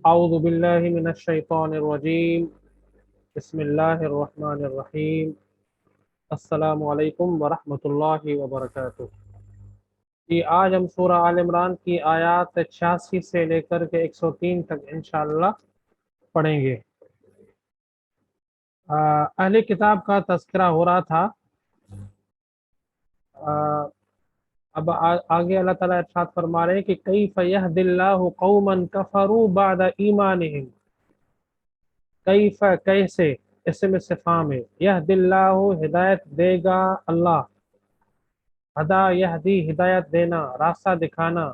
اعوذ باللہ من الشیطان الرجیم بسم اللہ الرحمن الرحیم السلام علیکم ورحمۃ اللہ وبرکاتہ۔ جی آج ہم سورہ آل عمران کی آیات 86 سے لے کر کے 103 تک انشاءاللہ پڑھیں گے۔ اہل کتاب کا تذکرہ ہو رہا تھا۔ اب آگے اللہ تعالیٰ ارشاد فرما رہے ہیں کہ کیف یہدی اللہ قوما کفروا بعد ایمانہم، کیف کیسے، اسم استفہام ہے، یہدی اللہ ہدایت دے گا اللہ، ہدا یہدی ہدایت دینا، راستہ دکھانا،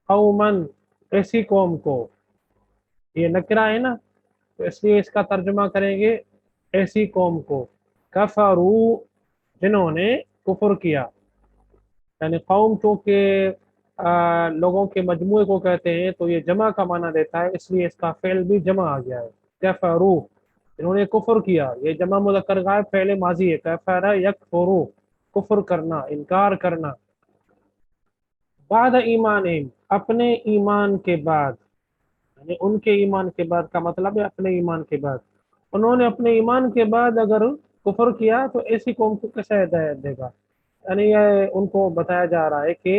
قومن ایسی قوم کو، یہ نکرہ ہے نا تو اس لیے اس کا ترجمہ کریں گے ایسی قوم کو، کفروا جنہوں نے کفر کیا، یعنی قوم چونکہ لوگوں کے مجموعے کو کہتے ہیں تو یہ جمع کا معنی دیتا ہے، اس لیے اس کا فعل بھی جمع آ گیا ہے۔ کفروا انہوں نے کفر کیا، یہ جمع مذکر غائب فعل ماضی ہے، کفر یکفروا کفر کرنا، انکار کرنا، بعد ایمانہم اپنے ایمان کے بعد، یعنی ان کے ایمان کے بعد کا مطلب ہے اپنے ایمان کے بعد، انہوں نے اپنے ایمان کے بعد اگر کفر کیا تو ایسی قوم کو کیسے ہدایت دے گا؟ یعنی یہ ان کو بتایا جا رہا ہے کہ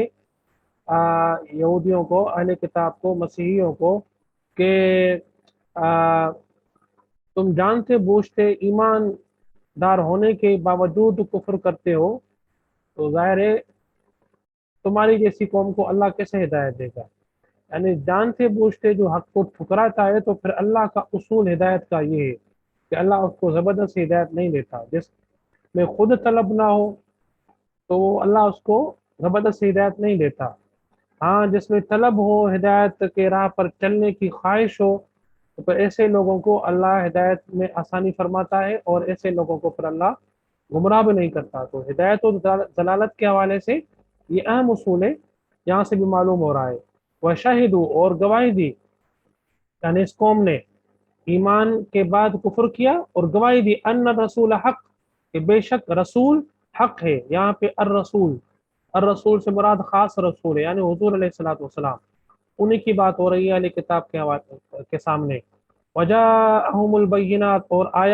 یہودیوں کو، اہل کتاب کو، مسیحیوں کو کہ تم جانتے بوجھتے ایمان دار ہونے کے باوجود کفر کرتے ہو، تو ظاہر ہے تمہاری جیسی قوم کو اللہ کیسے ہدایت دے گا؟ یعنی جانتے بوجھتے جو حق کو ٹھکراتا ہے تو پھر اللہ کا اصول ہدایت کا یہ ہے کہ اللہ اس کو زبردستی ہدایت نہیں دیتا، جس میں خود طلب نہ ہو تو اللہ اس کو زبردستی ہدایت نہیں دیتا، ہاں جس میں طلب ہو، ہدایت کے راہ پر چلنے کی خواہش ہو، تو پھر ایسے لوگوں کو اللہ ہدایت میں آسانی فرماتا ہے، اور ایسے لوگوں کو پھر اللہ گمراہ بھی نہیں کرتا۔ تو ہدایت و ضلالت کے حوالے سے یہ اہم اصول ہے، یہاں سے بھی معلوم ہو رہا ہے۔ وَشَهِدُوا اور گواہی دی، یعنی اس قوم نے ایمان کے بعد کفر کیا اور گواہی دی، ان الرسول حق کہ بے شک رسول حق ہے۔ یہاں پہ الرسول، الرسول سے مراد خاص رسول ہے، یعنی حضور علیہ الصلوۃ والسلام، انہی کی بات ہو رہی ہے اہل کتاب کے سامنے۔ وجاءہم البینات اور آئی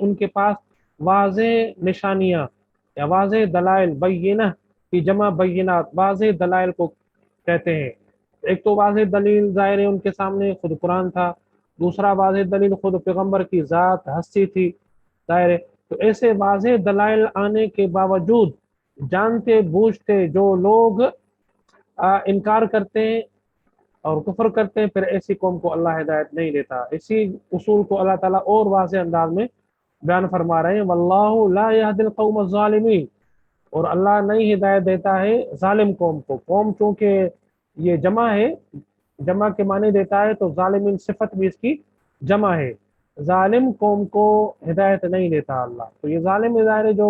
ان کے پاس واضح نشانیاں یا واضح دلائل، بینہ کی جمع بینات، واضح دلائل کو کہتے ہیں۔ ایک تو واضح دلیل ظاہر ہے ان کے سامنے خود قرآن تھا، دوسرا واضح دلیل خود پیغمبر کی ذات ہستی تھی ظاہر ہے۔ تو ایسے واضح دلائل آنے کے باوجود جانتے بوجھتے جو لوگ انکار کرتے ہیں اور کفر کرتے ہیں، پھر ایسی قوم کو اللہ ہدایت نہیں دیتا۔ اسی اصول کو اللہ تعالیٰ اور واضح انداز میں بیان فرما رہے ہیں، واللہ لا یہدی القوم الظالمین، اور اللہ نہیں ہدایت دیتا ہے ظالم قوم کو۔ قوم چونکہ یہ جمع ہے، جمع کے معنی دیتا ہے، تو ظالمین صفت بھی اس کی جمع ہے، ظالم قوم کو ہدایت نہیں دیتا اللہ۔ تو یہ ظالم ظاہر ہے جو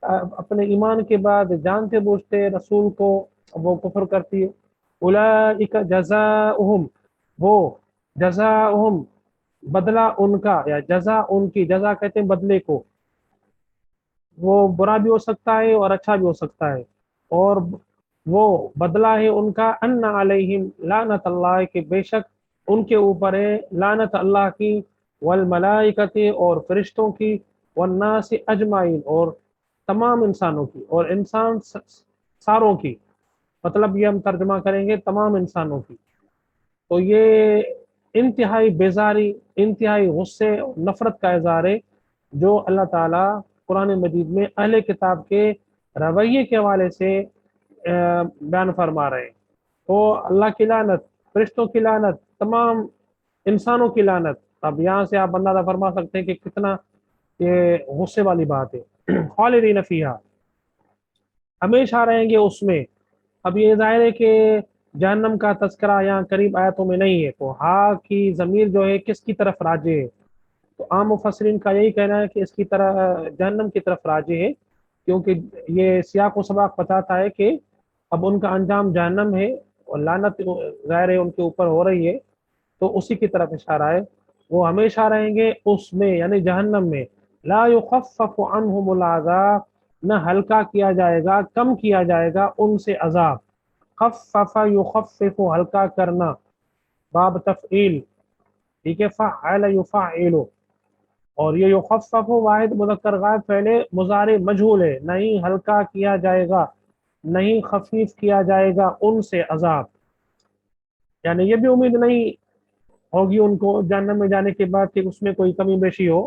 اپنے ایمان کے بعد جانتے بوجھتے رسول کو وہ کفر کرتی ہے۔ اولئک جزاؤہم، وہ جزاؤہم بدلہ ان کا، یا جزا ان کی، جزا کہتے ہیں بدلے کو، وہ برا بھی ہو سکتا ہے اور اچھا بھی ہو سکتا ہے، اور وہ بدلہ ہے ان کا، ان علیہم لعنت اللہ کہ بے شک ان کے اوپر ہے لعنت اللہ کی، والملائکۃ اور فرشتوں کی، والناس اجمعین اور تمام انسانوں کی، اور انسان ساروں کی، مطلب یہ ہم ترجمہ کریں گے تمام انسانوں کی۔ تو یہ انتہائی بیزاری، انتہائی غصے اور نفرت کا اظہار ہے جو اللہ تعالیٰ قرآن مجید میں اہل کتاب کے رویے کے حوالے سے بیان فرما رہے ہیں۔ تو اللہ کی لعنت، فرشتوں کی لعنت، تمام انسانوں کی لعنت۔ اب یہاں سے آپ اندازہ فرما سکتے ہیں کہ کتنا یہ غصے والی بات ہے۔ خالدین فیہا ہمیشہ رہیں گے اس میں۔ اب یہ ظاہر ہے کہ جہنم کا تذکرہ یہاں قریب آیتوں میں نہیں ہے، تو ہا کی ضمیر جو ہے کس کی طرف راجع ہے؟ تو عام مفسرین کا یہی کہنا ہے کہ اس کی طرح جہنم کی طرف راجع ہے، کیونکہ یہ سیاق و سباق بتاتا ہے کہ اب ان کا انجام جہنم ہے اور لعنت ظاہر ہے ان کے اوپر ہو رہی ہے، تو اسی کی طرف اشارہ ہے۔ وہ ہمیشہ رہیں گے اس میں، یعنی جہنم میں، لا یخفف عنہم العذاب نہ ہلکا کیا جائے گا، کم کیا جائے گا ان سے عذاب۔ خفف یخفف ہلکا کرنا، बाब तफ़ईल, ठीक है, फ़अल युफ़अलु, और ये युखफ़फ़ वाहिद मुज़क्कर गायब पहले मुज़ारे मजहूल है, नहीं हल्का किया जाएगा, नहीं खफीफ किया जाएगा उनसे अजाब, यानी ये भी उम्मीद नहीं होगी उनको जहन्नम में जाने के बाद कि उसमें कोई कमी बेशी हो।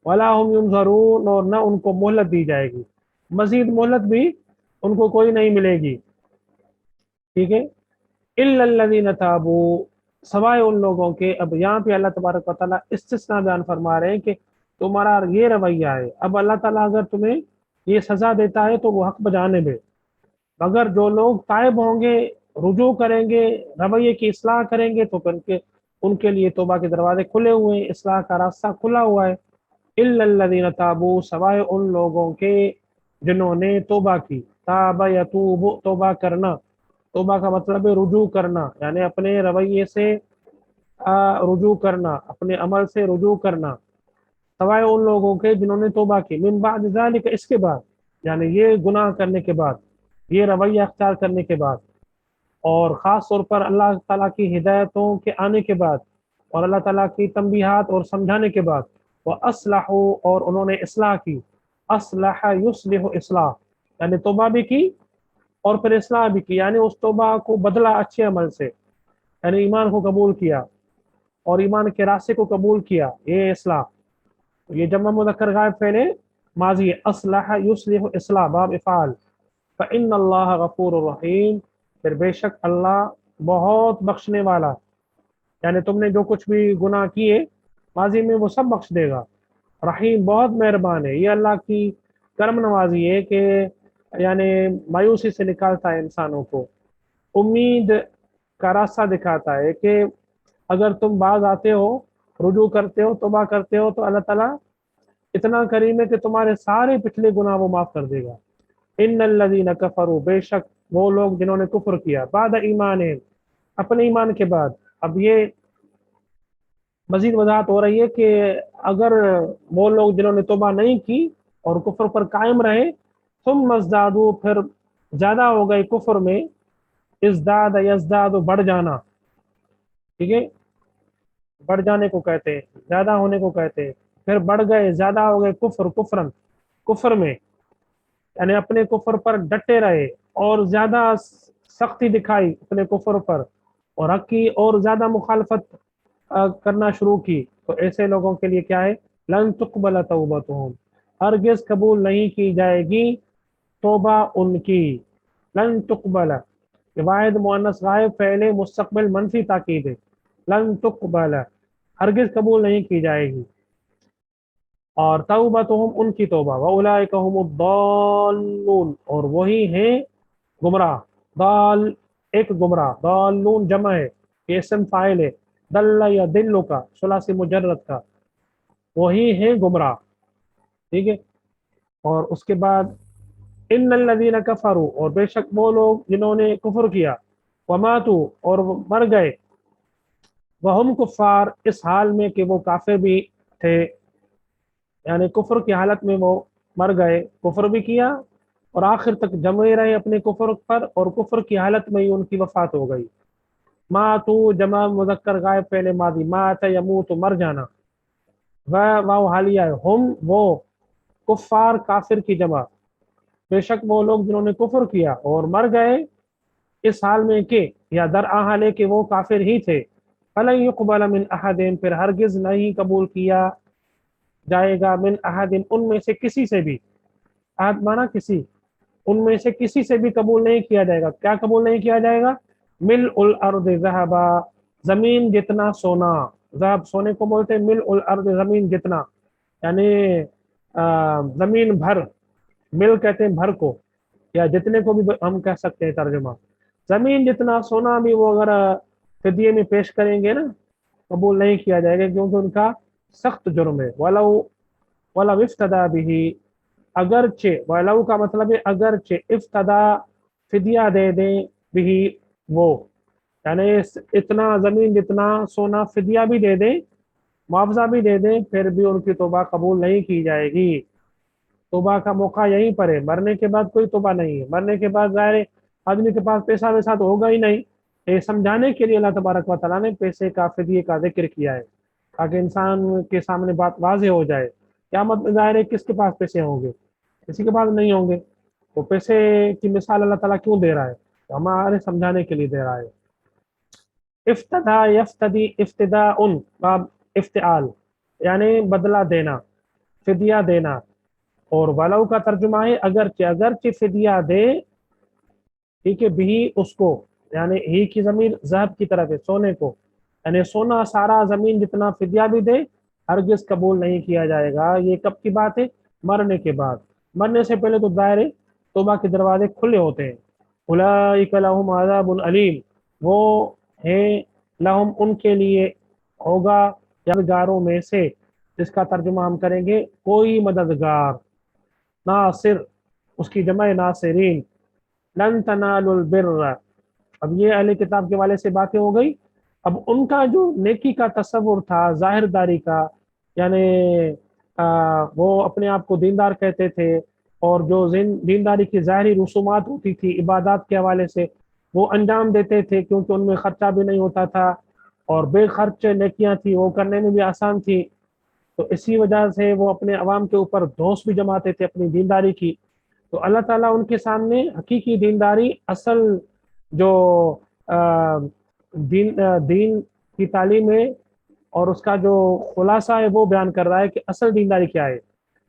वला हुम युनज़रून, और न उनको मोहलत दी जाएगी, मजीद मोहलत भी उनको कोई नहीं मिलेगी, ठीक है। इल्लल्लज़ीन ताबू, सवाए उन लोगों के, अब यहाँ पे अल्लाह तबारक व तआला इस्तिस्ना बयान फरमा रहे हैं कि तुम्हारा ये रवैया है, अब अल्लाह ताला अगर तुम्हें ये सजा देता है तो वो हक बजाने दे, मगर जो लोग ताइब होंगे, रुजू करेंगे, रवैये की इस्लाह करेंगे, तो फिर उनके उनके लिए तौबा के दरवाजे खुले हुए हैं, इस्लाह का रास्ता खुला हुआ है। इल्लल्लज़ीन ताबू, सवाए उन लोगों के जिन्होंने तौबा की, ताबा यतूबु, तौबा करना, तौबा का मतलब है रुजू करना, यानी अपने रवैये से रुजू करना, अपने अमल से रुजू करना, सवाए उन लोगों के जिन्होंने तौबा की, मिन बाद ज़ालिक, इसके बाद, यानी ये गुनाह करने के बाद, ये रवैया अख्तियार करने के बाद, और ख़ास तौर पर अल्लाह ताला की हिदायतों के आने के बाद, और अल्लाह ताला की तंबीहात और समझाने के बाद, वह असलहू, और उन्होंने इस्लाह की, असलह युस्लिहु इस्लाह, यानी तौबा भी की और फिर इस्लाह भी की, यानी उस तौबा को बदला अच्छे अमल से, यानी ईमान को कबूल किया और ईमान के रास्ते को कबूल किया, ये इस्लाह। ये जमा मुज़क्कर गायब पहले माजी है, असलह युस्लिहु इस्लाह, बाब इफ़ाल, फ़इन्नल्लाह गफ़ूरुर रहीम, फिर बेशक अल्लाह बहुत बख्शने वाला, यानी तुमने जो कुछ भी गुनाह किए माजी में वो सब बख्श देगा, रहीम बहुत मेहरबान है। ये अल्लाह की करम नवाजी है कि यानी मायूसी से निकालता है इंसानों को, उम्मीद का रास्ता दिखाता है कि अगर तुम बाज आते हो, रुजू करते हो, तौबा करते हो, तो अल्लाह ताला इतना करीम है कि तुम्हारे सारे पिछले गुनाह वो माफ कर देगा। इन्नल्लज़ीना कफरू, बेशक वो लोग जिन्होंने कुफ्र किया, बाद ईमान है, अपने ईमान के बाद। अब ये मजीद वजाहत हो रही है कि अगर वो लोग जिन्होंने तौबा नहीं की और कुफ्र पर कायम रहे, तुम मज़दादू, फिर ज्यादा हो गए कुफ्र में, इज़दाद यज़दाद, बढ़ जाना, ठीक है, बढ़ जाने को कहते हैं, ज्यादा होने को कहते हैं, फिर बढ़ गए, ज्यादा हो गए, कुफ्र कुफ्रन, कुफ्र में, यानी अपने कुफ्र पर डटे रहे और ज्यादा सख्ती दिखाई अपने कुफ्र पर, और हक की और ज्यादा मुखालफत करना शुरू की, तो ऐसे लोगों के लिए क्या है, लन तुक़बल तौबतुहुम, हरगिज़ कबूल नहीं की जाएगी तौबा उनकी। लन तुक़बल, वाहिद मुअन्नस गायब पहले मुस्तक़बिल मनफी ताकीद है, लन तुक़बल, हरगिज़ कबूल नहीं की जाएगी, और तौबतुहुम, उनकी तौबा, व उलाइका हुमुद्दाल्लून, और वही हैं गुमराह, दाल एक गुमराह, दाल्लून जमा है, ये इस्म फाइल है, दल्ला या दिल्लु का सुलासी मुजर्रद का, वही है गुमराह, ठीक है। और उसके बाद इन्नल्लज़ीना कफरू, और बेशक वो लोग जिन्होंने कुफ्र किया, वमातु, और वो मर गए, वहुम कुफ़ार, इस हाल में कि वो काफिर भी थे, यानी कुफ्र की हालत में वो मर गए, कुफ्र भी किया और आखिर तक जमे रहे अपने कुफ्र पर, और कुफ्र की हालत में ही उनकी वफात हो गई। मातू जमा मुज़क्कर गायब पहले मादी, मात यमूत, मर जाना, वह वाव हालिया है, हम वो, कुफ़ार काफिर की जमा, बेशक वो लोग जिन्होंने कुफ्र किया और मर गए इस हाल में कि, या दर हाल कि वो काफिर ही थे, फलन युक़बल मिन अहदिन, फिर हरगिज नहीं कबूल किया जाएगा, मिन अहदिन, उनमें से किसी से भी, अहद माना किसी, उनमें से किसी से भी कबूल नहीं किया जाएगा, क्या कबूल नहीं किया जाएगा, मिल उल अर्द ज़हबा, जमीन जितना सोना, ज़हब सोने को बोलते हैं, मिल उल अर्द, जमीन जितना, यानी जमीन भर, मिल कहते हैं भर को, या जितने को भी हम कह सकते हैं तर्जुमा, जमीन जितना सोना भी वो अगर फिदिये में पेश करेंगे ना, कबूल नहीं किया जाएगा, क्योंकि उनका सख्त जुर्म है। वलौ वला इफ्तदा बिही, अगरचे, वलौ का मतलब है अगरचे, इफ्तदा, फिदिया दे दें, बिही वो, यानी इतना जमीन जितना सोना फिदिया भी दे दें, मुआवजा भी दे दें, फिर भी उनकी तौबा कबूल नहीं की जाएगी। तौबा का मौका यहीं पर है, मरने के बाद कोई तौबा नहीं है, मरने के बाद ज़ाहिर है आदमी के पास पैसा वैसा तो होगा ही नहीं, یہ سمجھانے کے لیے اللہ تبارک و تعالیٰ نے پیسے کا فدیے کا ذکر کیا ہے، تاکہ انسان کے سامنے بات واضح ہو جائے۔ قیامت میں ظاہر ہے کس کے پاس پیسے ہوں گے؟ کسی کے پاس نہیں ہوں گے۔ تو پیسے کی مثال اللہ تعالیٰ کیوں دے رہا ہے؟ تو ہمارے سمجھانے کے لیے دے رہا ہے۔ افتدا یفتدی افتداء باب افتعال، یعنی بدلہ دینا، فدیہ دینا۔ اور ولو کا ترجمہ ہے اگرچہ فدیہ دے، ٹھیک ہے، بھی اس کو، یعنی ہی کی ضمیر ذہب کی طرف ہے، سونے کو، یعنی سونا سارا زمین جتنا فدیہ بھی دے ہرگز قبول نہیں کیا جائے گا۔ یہ کب کی بات ہے؟ مرنے کے بعد۔ مرنے سے پہلے تو دائرے توبہ کے دروازے کھلے ہوتے ہیں۔ اولئک لہم عذاب علیم، وہ ہیں لہم ان کے لیے ہوگا یادگاروں میں سے، جس کا ترجمہ ہم کریں گے کوئی مددگار، ناصر اس کی جمع ناصرین۔ لن تنالوا البر، اب یہ اہل کتاب کے والے سے باتیں ہو گئی۔ اب ان کا جو نیکی کا تصور تھا، ظاہر داری کا، یعنی وہ اپنے آپ کو دیندار کہتے تھے، اور جو دینداری کی ظاہری رسومات ہوتی تھی عبادات کے حوالے سے وہ انجام دیتے تھے، کیونکہ ان میں خرچہ بھی نہیں ہوتا تھا، اور بے خرچ نیکیاں تھی، وہ کرنے میں بھی آسان تھی۔ تو اسی وجہ سے وہ اپنے عوام کے اوپر دھوس بھی جماتے تھے اپنی دینداری کی۔ تو اللہ تعالیٰ ان کے سامنے حقیقی دینداری، اصل جو دین کی تعلیم ہے اور اس کا جو خلاصہ ہے وہ بیان کر رہا ہے کہ اصل دینداری کیا ہے۔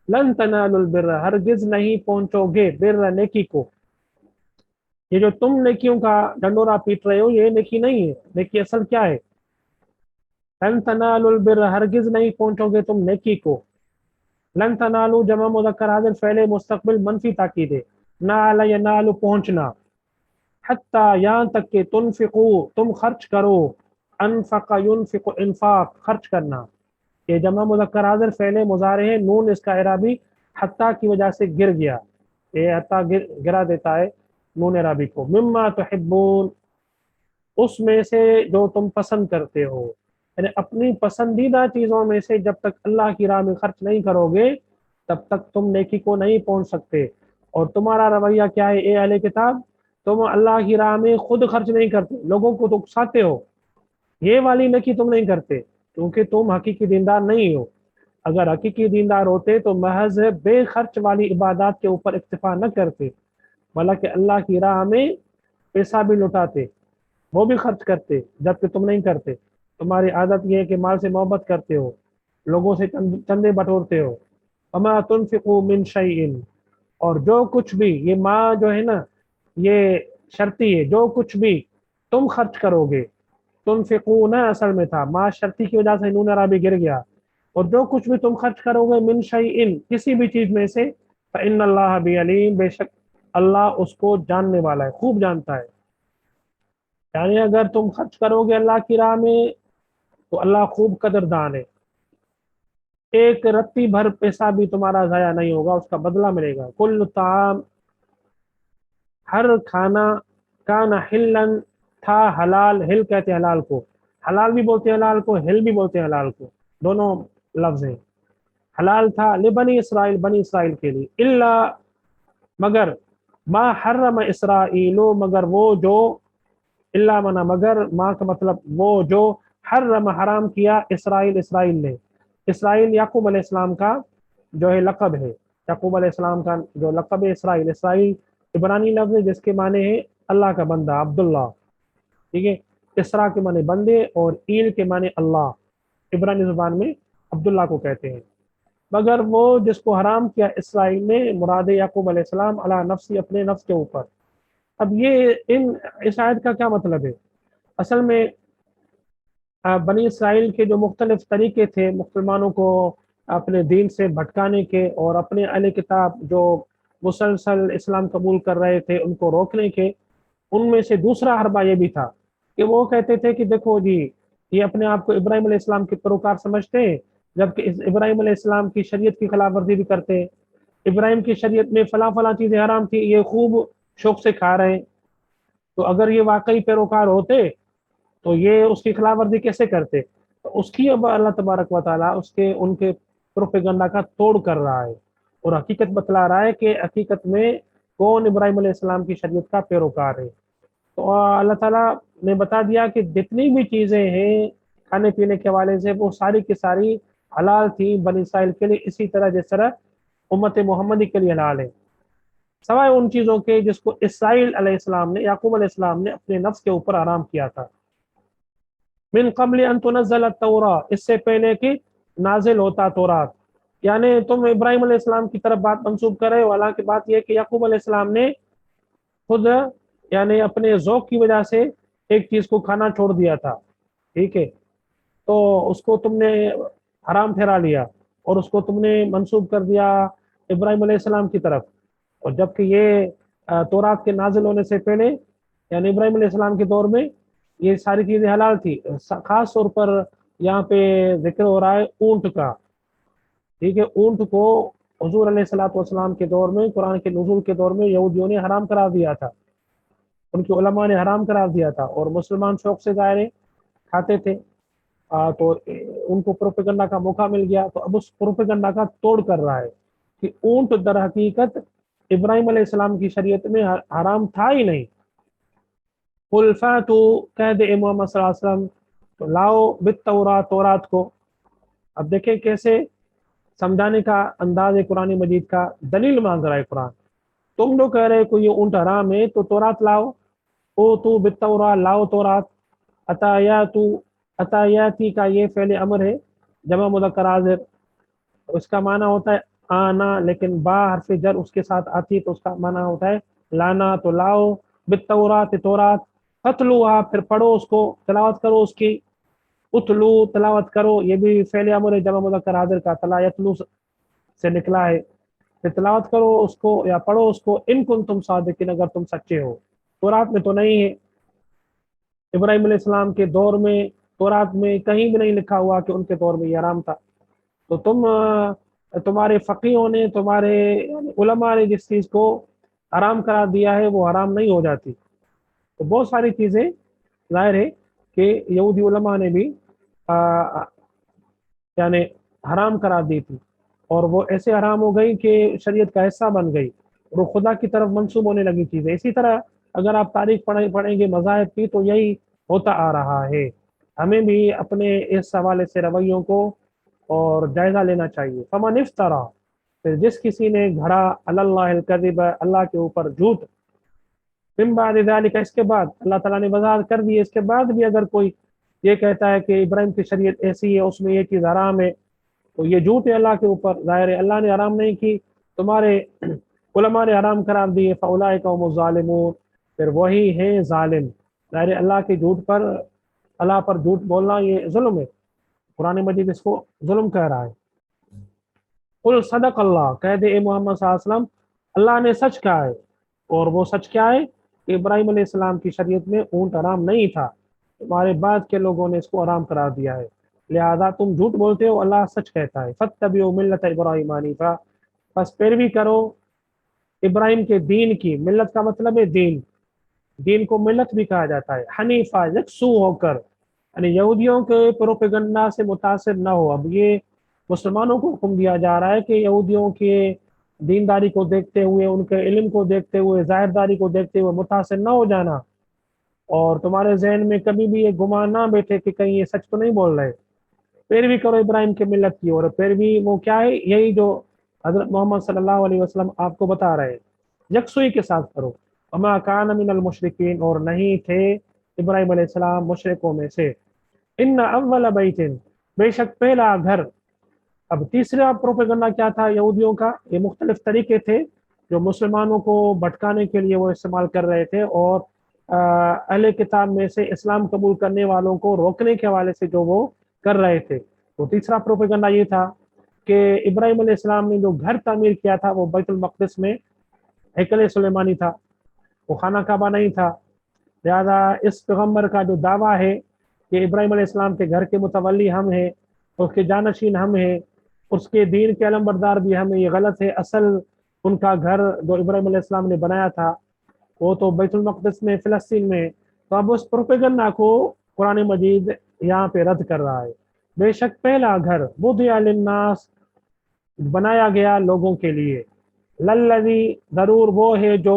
لن تنالوا البر، ہرگز نہیں پہنچو گے بر نیکی کو۔ یہ جو تم نیکیوں کا ڈنڈورا پیٹ رہے ہو یہ نیکی نہیں ہے، نیکی اصل کیا ہے؟ لن تنالوا البر، ہرگز نہیں پہنچو گے تم نیکی کو۔ لن تنالو جمع مذکر حاضر فعل مستقبل منفی تاکید ہے، نال ینال پہنچنا، حتی یہاں تک کہ تنفقو تم خرچ کرو، انفق ينفق انفاق خرچ کرنا۔ یہ جمع مذکر حاضر فعل مضارع ہے، نون اس کا اعرابی حتی کی وجہ سے گر گیا، یہ حتی گرا دیتا ہے نون اعرابی کو۔ مما تحبون، اس میں سے جو تم پسند کرتے ہو، یعنی اپنی پسندیدہ چیزوں میں سے جب تک اللہ کی راہ میں خرچ نہیں کرو گے تب تک تم نیکی کو نہیں پہنچ سکتے۔ اور تمہارا رویہ کیا ہے اے اہل کتاب؟ تم اللہ کی راہ میں خود خرچ نہیں کرتے، لوگوں کو تو اکساتے ہو، یہ والی نیکی تم نہیں کرتے، کیونکہ تم حقیقی دیندار نہیں ہو۔ اگر حقیقی دیندار ہوتے تو محض بے خرچ والی عبادات کے اوپر اکتفا نہ کرتے، بلکہ اللہ کی راہ میں پیسہ بھی لٹاتے، وہ بھی خرچ کرتے، جبکہ تم نہیں کرتے۔ تمہاری عادت یہ ہے کہ مال سے محبت کرتے ہو، لوگوں سے چندے بٹورتے ہو۔ وما تنفقوا من شیء، اور جو کچھ بھی، یہ ماں جو ہے نا یہ شرطی ہے، جو کچھ بھی تم خرچ کرو گے، تنفقون اصل میں تھا، ماں شرطی کی وجہ سے نون عربی گر گیا، اور جو کچھ بھی تم خرچ کرو گے من شیء کسی بھی چیز میں سے، فإن اللہ بعلیم، بے شک اللہ اس کو جاننے والا ہے، خوب جانتا ہے۔ یعنی اگر تم خرچ کرو گے اللہ کی راہ میں تو اللہ خوب قدردان ہے، ایک رتی بھر پیسہ بھی تمہارا ضائع نہیں ہوگا، اس کا بدلہ ملے گا۔ کل طعام، ہر کھانا، کان حلن تھا حلال، ہل کہتے ہیں حلال کو، حلال بھی بولتے ہیں حلال کو، ہل بھی بولتے ہیں حلال کو، دونوں لفظ ہیں۔ حلال تھا لبنی اسرائیل، بنی اسرائیل کے لیے، الا مگر، ما حرم اسرائیل، مگر وہ جو، اللہ منا مگر، ماں کا مطلب وہ جو، حرم حرام کیا، اسرائیل اسرائیل نے، اسرائیل یعقوب علیہ السلام کا جو ہے لقب ہے، یعقوب علیہ السلام کا جو لقب ہے اسرائیل، اسرائیل عبرانی لفظ ہے جس کے معنی ہے اللہ کا بندہ، عبداللہ، ٹھیک ہے۔ اسرا کے معنی بندے اور ایل کے معنی اللہ، عبرانی زبان میں عبداللہ کو کہتے ہیں۔ مگر وہ جس کو حرام کیا اسرائیل نے، مراد یعقوب علیہ السلام، علی نفسی، اپنے نفس کے اوپر۔ اب یہ اس آیت کا کیا مطلب ہے؟ اصل میں بنی اسرائیل کے جو مختلف طریقے تھے مسلمانوں کو اپنے دین سے بھٹکانے کے، اور اپنے اہل کتاب جو مسلسل اسلام قبول کر رہے تھے ان کو روکنے کے، ان میں سے دوسرا حربہ یہ بھی تھا کہ وہ کہتے تھے کہ دیکھو جی، یہ اپنے آپ کو ابراہیم علیہ السلام کے پیروکار سمجھتے ہیں، جبکہ اس ابراہیم علیہ السلام کی شریعت کی خلاف ورزی بھی کرتے ہیں۔ ابراہیم کی شریعت میں فلاں فلاں چیزیں حرام تھی، یہ خوب شوق سے کھا رہے ہیں، تو اگر یہ واقعی پیروکار ہوتے تو یہ اس کی خلاف ورزی کیسے کرتے؟ تو اس کی اب اللہ تبارک و تعالیٰ ان کے پروپیگنڈا کا توڑ کر رہا ہے، اور حقیقت بتلا رہا ہے کہ حقیقت میں کون ابراہیم علیہ السلام کی شریعت کا پیروکار ہے۔ تو اللہ تعالیٰ نے بتا دیا کہ جتنی بھی چیزیں ہیں کھانے پینے کے حوالے سے وہ ساری کی ساری حلال تھی بنی اسرائیل کے لیے، اسی طرح جس طرح امت محمدی کے لیے حلال ہے، سوائے ان چیزوں کے جس کو اسرائیل علیہ السلام نے، یعقوب علیہ السلام نے اپنے نفس کے اوپر حرام کیا تھا۔ من قبل ان تنزل التوراۃ، اس سے پہلے کہ نازل ہوتا تورات، یعنی تم ابراہیم علیہ السلام کی طرف بات منسوب کر رہے ہو، حالانکہ بات یہ کہ یعقوب علیہ السلام نے خود یعنی اپنے ذوق کی وجہ سے ایک چیز کو کھانا چھوڑ دیا تھا، ٹھیک ہے، تو اس کو تم نے حرام ٹھہرا لیا اور اس کو تم نے منسوب کر دیا ابراہیم علیہ السلام کی طرف، اور جبکہ یہ تورات کے نازل ہونے سے پہلے یعنی ابراہیم علیہ السلام کے دور میں یہ ساری چیزیں حلال تھی۔ خاص طور پر یہاں پہ ذکر ہو رہا ہے اونٹ کا، ٹھیک ہے، اونٹ کو حضور علیہ الصلوۃ والسلام کے دور میں، قرآن کے نزول کے دور میں یہودیوں نے حرام قرار دیا تھا، ان کے علماء نے حرام قرار دیا تھا، اور مسلمان شوق سے ظاہر کھاتے تھے، تو ان کو پروپیگنڈا کا موقع مل گیا، تو اب اس پروپیگنڈا کا توڑ کر رہا ہے کہ اونٹ در حقیقت ابراہیم علیہ السلام کی شریعت میں حرام تھا ہی نہیں۔ قل فاتوا، کہہ دے محمد صلی اللہ علیہ وسلم، تو لاؤ بالتورات، تورات کو۔ اب دیکھیں کیسے سمجھانے کا انداز ہے قرآن مجید کا، دلیل مانگ رہا ہے قرآن، تم لوگ کہہ رہے کو یہ اونٹ حرام ہے تو تورات لاؤ، او تو بالتورات، لاؤ تورات، اتایاتو، اتایاتی کا یہ فعل امر ہے جمع مذکر حاضر، اس کا معنی ہوتا ہے آنا، لیکن با حرف جر اس کے ساتھ آتی ہے تو اس کا معنی ہوتا ہے لانا، تو لاؤ بالتورات، تورات، فتلوہا، پھر پڑھو اس کو، تلاوت کرو اس کی، اتلو، تلاوت کرو، یہ بھی فعل امر ہے جمع مذکر حاضر کا، تلا یتلو سے نکلا ہے، پھر تلاوت کرو اس کو یا پڑھو اس کو، ان کن تم صادقین، اگر تم سچے ہو۔ تورات میں تو نہیں ہے، ابراہیم علیہ السلام کے دور میں تورات میں کہیں بھی نہیں لکھا ہوا کہ ان کے دور میں یہ حرام تھا، تو تمہارے فقیہوں نے، تمہارے علماء نے جس چیز کو حرام قرار دیا ہے وہ حرام نہیں ہو جاتی۔ تو بہت ساری چیزیں ظاہر ہے کہ یہودی علماء نے بھی یعنی حرام قرار دی تھی، اور وہ ایسے حرام ہو گئی کہ شریعت کا حصہ بن گئی، اور وہ خدا کی طرف منسوب ہونے لگی چیزیں۔ اسی طرح اگر آپ تاریخ پڑھیں گے مذاہب کی تو یہی ہوتا آ رہا ہے، ہمیں بھی اپنے اس حوالے سے رویوں کو اور جائزہ لینا چاہیے۔ فمن افترا، پھر جس کسی نے گھڑا علی اللہ الکذب، اللہ کے اوپر جھوٹ، من بعد ذلک، اس کے بعد اللہ تعالیٰ نے وضاحت کر دی، اس کے بعد بھی اگر کوئی یہ کہتا ہے کہ ابراہیم کی شریعت ایسی ہے، اس میں یہ چیز حرام ہے، تو یہ جھوٹ ہے اللہ کے اوپر، ظاہر ہے اللہ نے حرام نہیں کی، تمہارے علماء نے حرام قرار دیے، فاولئک هم الظالمون، پھر وہی ہیں ظالم، ظاہر ہے اللہ کے جھوٹ پر، اللہ پر جھوٹ بولنا یہ ظلم ہے، قرآن مجید اس کو ظلم کہہ رہا ہے۔ قل صدق اللہ، کہہ دے اے محمد صلی اللہ علیہ وسلم، اللہ نے سچ کہا ہے، اور وہ سچ کیا ہے کہ ابراہیم علیہ السلام کی شریعت میں اونٹ حرام نہیں تھا، تمہارے بعد کے لوگوں نے اس کو حرام قرار دیا ہے، لہذا تم جھوٹ بولتے ہو، اللہ سچ کہتا ہے۔ فاتبعوا ملت ابراہیم حنیفا، بس پیروی کرو ابراہیم کے دین کی، ملت کا مطلب ہے دین، دین کو ملت بھی کہا جاتا ہے، حنیفہ، یکسو ہو کر، یعنی یہودیوں کے پروپیگنڈا سے متاثر نہ ہو۔ اب یہ مسلمانوں کو حکم دیا جا رہا ہے کہ یہودیوں کے دینداری کو دیکھتے ہوئے، ان کے علم کو دیکھتے ہوئے، ظاہرداری کو دیکھتے ہوئے متاثر نہ ہو جانا، اور تمہارے ذہن میں کبھی بھی یہ گمان نہ بیٹھے کہ کہیں یہ سچ تو نہیں بول رہے، پیروی کرو ابراہیم کے ملت کی، اور پیروی وہ کیا ہے، یہی جو حضرت محمد صلی اللہ علیہ وسلم آپ کو بتا رہے ہیں، یکسوئی کے ساتھ کرو۔ وما کان من المشرکین، اور نہیں تھے ابراہیم علیہ السلام مشرکوں میں سے۔ ان اول بیت، بے شک پہلا گھر۔ اب تیسرا پروپیگنڈا کیا تھا یہودیوں کا، یہ مختلف طریقے تھے جو مسلمانوں کو بھٹکانے کے لیے وہ استعمال کر رہے تھے، اور اہل کتاب میں سے اسلام قبول کرنے والوں کو روکنے کے حوالے سے جو وہ کر رہے تھے۔ تو تیسرا پروپیگنڈا یہ تھا کہ ابراہیم علیہ السلام نے جو گھر تعمیر کیا تھا وہ بیت المقدس میں ہیکل سلیمانی تھا، وہ خانہ کعبہ نہیں تھا، لہذا اس پیغمبر کا جو دعویٰ ہے کہ ابراہیم علیہ السلام کے گھر کے متولی ہم ہیں، اس کے جانشین ہم ہیں، اس کے دین کے علم بردار بھی ہم ہیں، یہ غلط ہے۔ اصل ان کا گھر جو ابراہیم علیہ السلام نے بنایا تھا وہ تو بیت المقدس میں، فلسطین میں۔ تو اب اس پروپیگنڈا کو قرآن مجید یہاں پہ رد کر رہا ہے۔ بے شک پہلا گھر وضع للناس، بنایا گیا لوگوں کے لیے، للذی، ضرور وہ ہے جو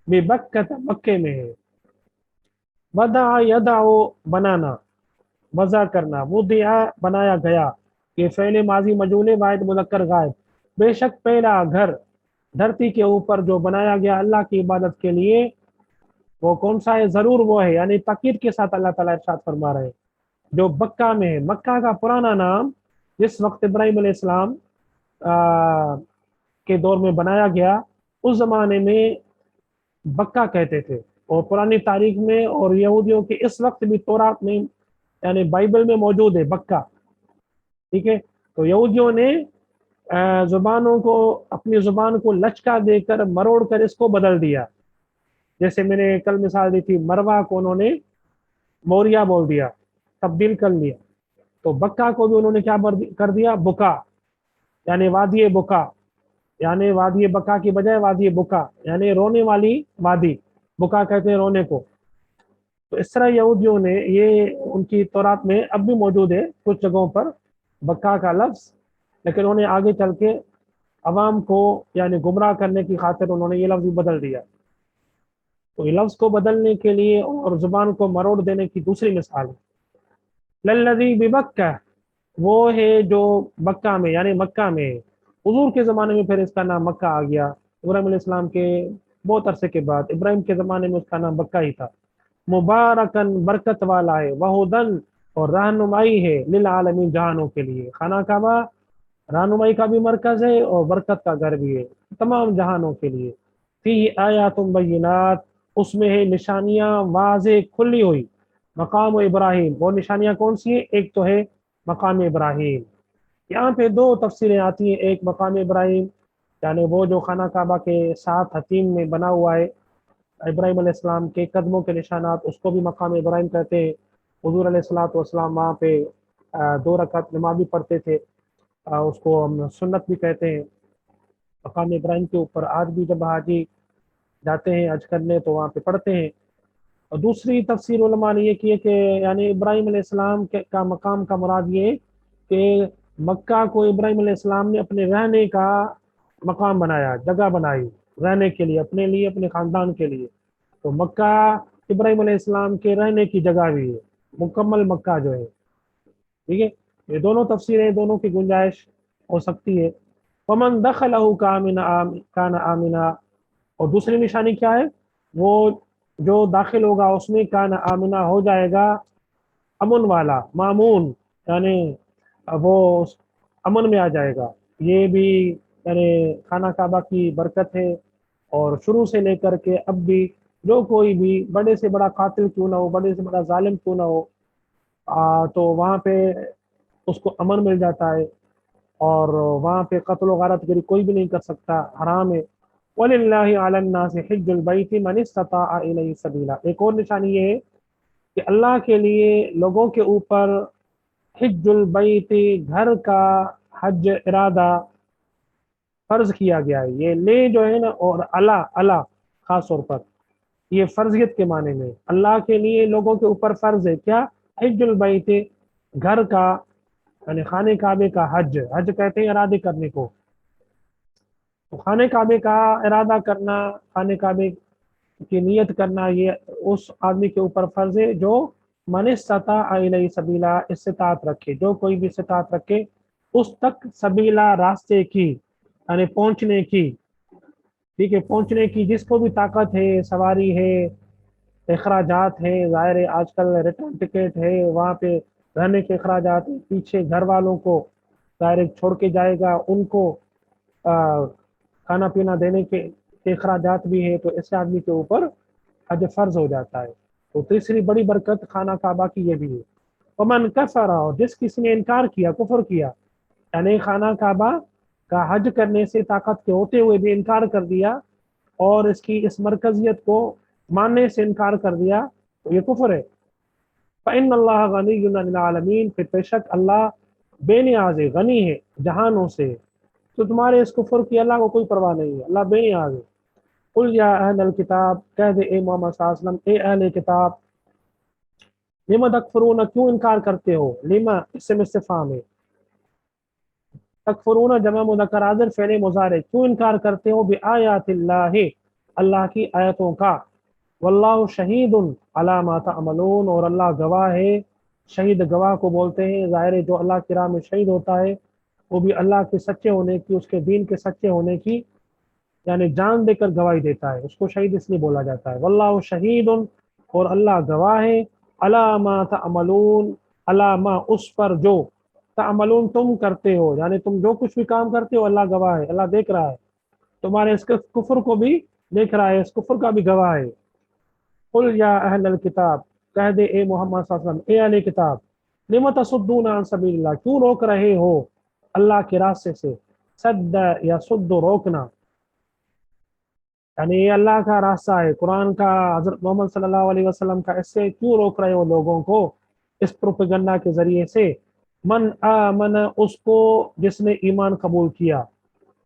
ببکۃ، مکے میں ہے، वदा यदाओ बनाना, वज़ा करना, वुदिया बनाया गया, ये फ़ेल माजी मजूल वाहिद मुज़क्कर गायब। बेशक पहला घर धरती के ऊपर जो बनाया गया अल्लाह की इबादत के लिए, वो कौन सा है? जरूर वो है, यानी ताकीद के साथ अल्लाह ताला इरशाद फरमा रहे हैं, जो मक्का में है। मक्का का पुराना नाम जिस वक्त इब्राहिम अलैहिस्सलाम के दौर में बनाया गया, उस जमाने में बक्का कहते थे। और पुरानी तारीख में और यहूदियों के इस वक्त भी तौरात में, यानी बाइबल में मौजूद है बक्का। ठीक है, तो यहूदियों ने जुबानों को, अपनी जुबान को लचका देकर मरोड़ कर इसको बदल दिया। जैसे मैंने कल मिसाल दी थी, मरवा को उन्होंने मोरिया बोल दिया, तब्दील कर लिया। तो बक्का को भी उन्होंने क्या कर दिया? बुका, यानी वादी बुका, यानी वादी बका की बजाय वादी बुका, यानी रोने वाली वादी। बुका कहते हैं रोने को। तो इस तरह यहूदियों ने, ये उनकी तौरात में अब भी मौजूद है कुछ जगहों पर बक्का का लफ्ज, लेकिन उन्होंने आगे चल के अवाम को यानी गुमराह करने की खातिर उन्होंने ये लफ्ज बदल दिया। तो ये लफ्ज को बदलने के लिए और जुबान को मरोड़ देने की दूसरी मिसाल है लल्लज़ी बिबक्का, वो है जो मक्का में, यानी मक्का में। हुजूर के ज़माने में फिर इसका नाम मक्का आ गया, इब्राहिम अलैहिस्सलाम के बहुत अरसे के बाद इब्राहिम के ज़माने में उसका नाम बक्का ही था। मुबारकन, बरकत वाला है, वहुदन, और रहनुमाई है, लिल आलमीन, जहानों के लिए। खाना काबा रहनुमाई का भी मरकज है और बरकत का घर भी है, तमाम जहानों के लिए। फी आयातुम बय्यिनात, उसमें है निशानियां वाज़े खुली हुई। मकाम इब्राहिम, वो निशानियां कौन सी है? एक तो है मकाम इब्राहिम। यहाँ पे दो तफसीरें आती हैं, एक मकाम इब्राहिम यानी वो जो खाना काबा के साथ हतीम में बना हुआ है, इब्राहिम अलैहिस्सलाम के कदमों के निशानात, उसको भी मकाम इब्राहिम कहते हैं। हुजूर अलैहिस्सलातु वस्सलाम वहाँ पे 2 रकात नमाज भी पढ़ते थे, उसको हम सुन्नत भी कहते हैं। मकाम इब्राहिम के ऊपर आज भी जब हाजी जाते हैं हज करने तो वहाँ पे पढ़ते हैं। और दूसरी तफसीर उलमा ने ये की है कि यानी इब्राहिम अलैहिस्सलाम का मकाम का मुराद ये कि मक्का को इब्राहिम अलैहिस्सलाम ने अपने रहने का मकाम बनाया, जगह बनाई रहने के लिए, अपने लिए, अपने खानदान के लिए। तो मक्का इब्राहिम अलैहिस्सलाम के रहने की जगह भी है, मुकम्मल मक्का जो है। ठीक है, ये दोनों तफसीरें, दोनों की गुंजाइश हो सकती है। वमन दखलहु कान आमिना, और दूसरी निशानी क्या है? वो जो दाखिल होगा उसमें कान आमिना, हो जाएगा अमन वाला, मामून, यानी वो अमन में आ जाएगा। ये भी यानी खाना काबा की बरकत है। और शुरू से लेकर के अब भी जो कोई भी बड़े से बड़ा कातिल क्यों ना हो, बड़े से बड़ा जालिम क्यों ना हो, तो वहाँ पे उसको अमन मिल जाता है। और वहाँ पे कत्ल व गारतगिरी कोई भी नहीं कर सकता, हराम है। वलिल्लाहि अलन नासि हिज्जुल बैति मन इस्तताअ इलैहि सबीला। एक और निशानी ये है कि अल्लाह के लिए लोगों के ऊपर हिज्जुल बैति, घर का हज इरादा फर्ज किया गया है। ये ले जो है ना, और अला अला खास तौर पर ये फर्जियत के माने में, अल्लाह के लिए लोगों के ऊपर फर्ज है क्या? हिज्जुल बैति, घर का, यानी खाने काबे का हज। हज कहते हैं इरादे करने को। तो खाने काबे का इरादा करना, खाने काबे की नियत करना, ये उस आदमी के ऊपर फर्ज है जो मन इस्तताअ इलैहि सबीला, इस्तिताअत रखे, जो कोई भी इस्तिताअत रखे उस तक, सबीला रास्ते की, यानी पहुंचने की। ठीक है, पहुंचने की जिसको भी ताकत है, सवारी है, अखराजात है, ज़ाहिर है आजकल रिटर्न टिकट है, वहाँ पे रहने के अखराजात है, पीछे घर वालों को डायरेक्ट छोड़ के जाएगा, उनको आ, खाना पीना देने के अखराजात भी है। तो ऐसे आदमी के ऊपर हज फर्ज हो जाता है। तो तीसरी बड़ी बरकत खाना काबा की ये भी है। वमन कफरा, और जिस किसी ने इनकार किया, कुफर किया, यानी खाना काबा का हज करने से ताकत के होते हुए भी इनकार कर दिया और इसकी इस मरकजियत को मानने से इनकार कर दिया, तो ये कुफर है। फ़इन्नल्लाह गनिय्युन अनिल आलमीन, फिर बेशक अल्लाह बेनियाज है, गनी है जहानों से। तो तुम्हारे इस कुफर की अल्लाह को कोई परवाह नहीं है, अल्लाह बेनियाज है। कुल या अहल किताब, कह दे ए मोहम्मद सल्लल्लाहु अलैहि वसल्लम, ए अहले किताब, लिमा तकफुरून, क्यों इनकार करते हो? लिमा इसम इस्तिफाम है, तकफुरून जमा मुज़क्कर हाज़िर फ़ेल मुज़ारे, क्यों इनकार करते हो? बि आयातिल्लाहि, अल्लाह की आयतों का। वल्लाहु शहीदुन अला मा तअमलून, और अल्लाह गवाह है। शहीद गवाह को बोलते हैं, ज़ाहिर है जो अल्लाह की राह में शहीद होता है वो भी अल्लाह के सच्चे होने की, उसके दीन के सच्चे होने की यानी जान देकर गवाही देता है, उसको शहीद इसलिए बोला जाता है। वल्लाहु शहीदुन, और अल्लाह गवाह है, अला मा तअमलून, अला मा उस पर जो, तअमलून तुम करते हो, यानी तुम जो कुछ भी काम करते हो अल्लाह गवाह है, अल्लाह देख रहा है, तुम्हारे इस कुफ्र को भी देख रहा है, इस कुफ्र का भी गवाह है। कुल या अहलल किताब, कह दे ए मोहम्मद सल्लल्लाहु अलैहि वसल्लम, ए अहले किताब, लिम तसुद्दूना अन सबीलिल्लाह, क्यों रोक रहे हो अल्लाह के रास्ते से। सद्द या सुद्द, रोकना, यानी ये अल्लाह का रास्ता है, कुरान का, हजरत मोहम्मद सल्लल्लाहु अलैहि वसल्लम का, इससे क्यों रोक रहे हो लोगों को इस प्रोपेगंडा के जरिए से। मन आमन, उसको जिसने ईमान कबूल किया,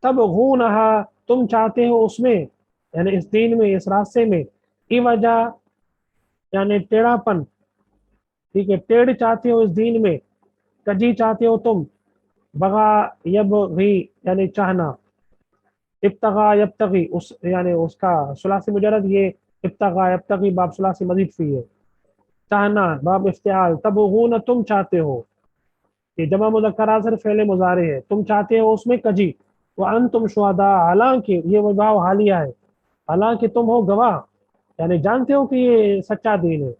तब गूनहा, तुम चाहते हो उसमें, यानी इस दीन में, इस रास्ते में, इवजा यानी टेढ़ापन, ठीक है, टेढ़ चाहते हो इस दीन में, कजी चाहते हो तुम, बगा यबगी यानी चाहना, इब्तगा यब्तगी उस यानी उसका सुलासी मुजरद, ये इब्तगा यब्तगी बाब सुलासी मजीद फी है, चाहना बाब इफ्तियाल, तबगून तुम चाहते हो, ये जमा मुज़क्कर आखिर फेले मुजारे है, तुम चाहते हो उसमें कजी, व अंतुम शुहदा, हालांकि ये वाव हालिया है, हालांकि तुम हो गवाह, यानी जानते हो कि ये सच्चा दीन है,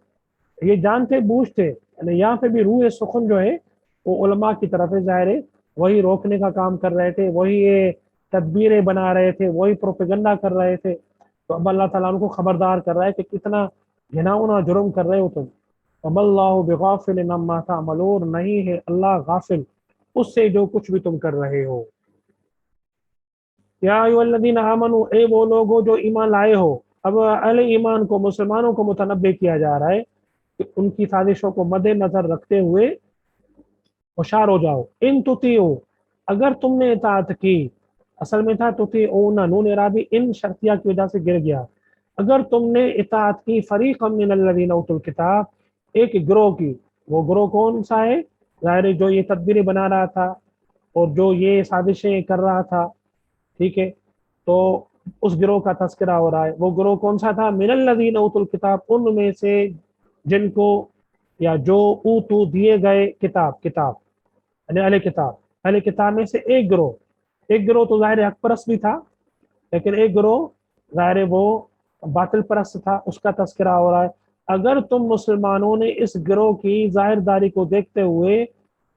ये जानते बूझते, यानी यहाँ पे भी रूह सुखन जो है वो उलमा की तरफ है, ज़ाहिर है वही रोकने का काम कर रहे थे, वही ये तदबीरें बना रहे थे, वही प्रोपेगंडा कर रहे थे। तो अब अल्लाह ताला उनको खबरदार कर रहा है कि कितना घिनौना जुर्म कर रहे हो तुम। वमल्लाहु बिगाफिलिन अम्मा तामलून, नहीं है अल्लाह गाफिल उससे जो कुछ भी तुम कर रहे हो। या अय्युहल्लज़ीना आमनू, ए वो लोगो जो ईमान लाए हो। अब अहले ईमान को, मुसलमानों को मुतनब्बे किया जा रहा है कि उनकी साजिशों को मद्देनजर रखते हुए होशियार हो जाओ। इन तुतियो, अगर तुमने इताअत की, असल में था तुतिऊना, नून इराबी इन शर्तिया की वजह से गिर गया। अगर तुमने इताअत की, फरीक़म मिनल्लज़ीना उतुल किताब, एक गिरोह की, वो गिरोह कौन सा है, ज़ाहिर है जो ये तदबीरें बना रहा था और जो ये साजिशें कर रहा था, ठीक है, तो उस गिरोह का तस्करा हो रहा है। वो गिरोह कौन सा था, मिनल्लज़ीना उतुल किताब, उनमें से जिनको या जो ऊतू दिए गए किताब, किताब यानी अहले किताब, अहले किताब में से एक गिरोह, एक गिरोह तो ज़ाहिर हक परस्त भी था, लेकिन एक गिरोह ज़ाहिर वो बातिल परस्त था, उसका तस्करा हो रहा है। अगर तुम मुसलमानों ने इस गिरोह की जाहिरदारी को देखते हुए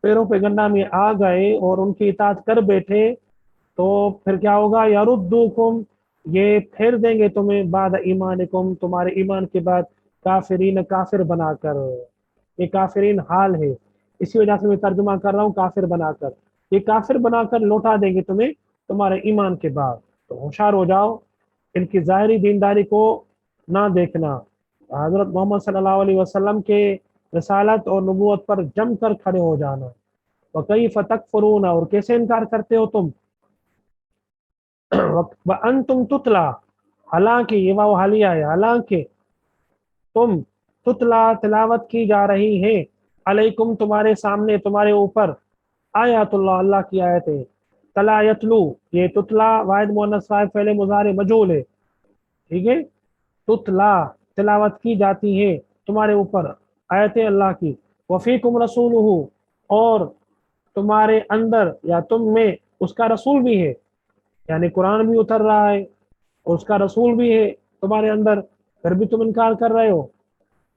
पैरों पे गंडा में आ गए और उनकी इताअत कर बैठे, तो फिर क्या होगा, यरुद्दुकुम, ये फेर देंगे तुम्हें, बाद ईमानिकुम, तुम्हारे ईमान के बाद, काफिरीन, काफिर बनाकर। ये काफिरीन हाल है, इसी वजह से मैं तर्जुमा कर रहा हूँ काफिर बनाकर, ये काफिर बनाकर लौटा देंगे तुम्हें तुम्हारे ईमान के बाद। तो होशियार हो जाओ, इनकी ज़ाहिरी दीनदारी को ना देखना, हजरत मोहम्मद सल्लल्लाहु अलैहि वसल्लम के रसालत और नबूवत पर जम कर खड़े हो जाना। व कैफ तकफुरून, और कैसे इनकार करते हो तुम, व अंतुम तुतला, हालांकि ये वाव हालिया है, हालांकि तुम, तुतला तिलावत की जा रही है, अलैकुम तुम्हारे सामने, तुम्हारे ऊपर, आयातुल्लाह, अल्लाह की आयतें, तला यतलू, ये तुतला वाहिद मुअन्नस फाइल पहले मुजारे मजूल है, ठीक है, तुतला तिलावत की जाती है तुम्हारे ऊपर आयतें अल्लाह की, वफीकुम रसूलुहु, और तुम्हारे अंदर या तुम में उसका रसूल भी है, यानी कुरान भी उतर रहा है और उसका रसूल भी है तुम्हारे अंदर, फिर भी तुम इनकार कर रहे हो।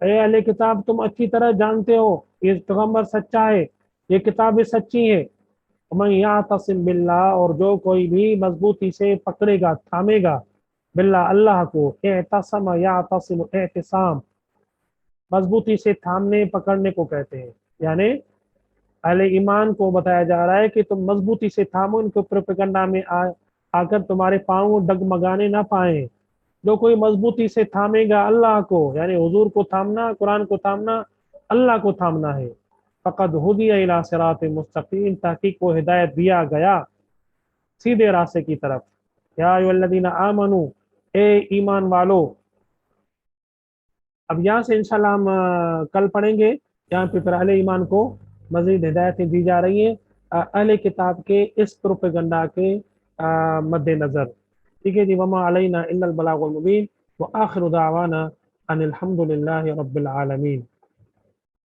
ए अहले किताब, तुम अच्छी तरह जानते हो ये पैगंबर सच्चा है, ये किताबें सच्ची है। मैं यातसिम बिल्लाह, और जो कोई भी मजबूती से पकड़ेगा, थामेगा, बिल्लाह अल्लाह को, एतसम यातसिम एहतिसाम, मजबूती से थामने पकड़ने को कहते हैं, यानी अहले ईमान को बताया जा रहा है कि तुम मजबूती से थामो, इनके प्रोपेगंडा में आकर तुम्हारे पाँव डगमगाने ना पाए। जो कोई मजबूती से थामेगा अल्लाह को, यानी हुजूर को थामना, कुरान को थामना, अल्लाह को थामना है, फ़क़द हुदिया इला सिरात मुस्तकीम, ताकि को हिदायत दिया गया सीधे रास्ते की तरफ। या अय्युहल्लज़ीना आमनू, ए ईमान वालो। अब यहाँ से इंशाल्लाह हम कल पढ़ेंगे, यहाँ पे फिर अहले ईमान को मजीद हिदायतें दी जा रही हैं अहले किताब के इस प्रोपेगंडा के मद्देनजर, ठीक है जी। वमा अलैना इल्लल बलागुल मुबीन, व आखिरु दावाना ان الحمد للہ رب العالمین.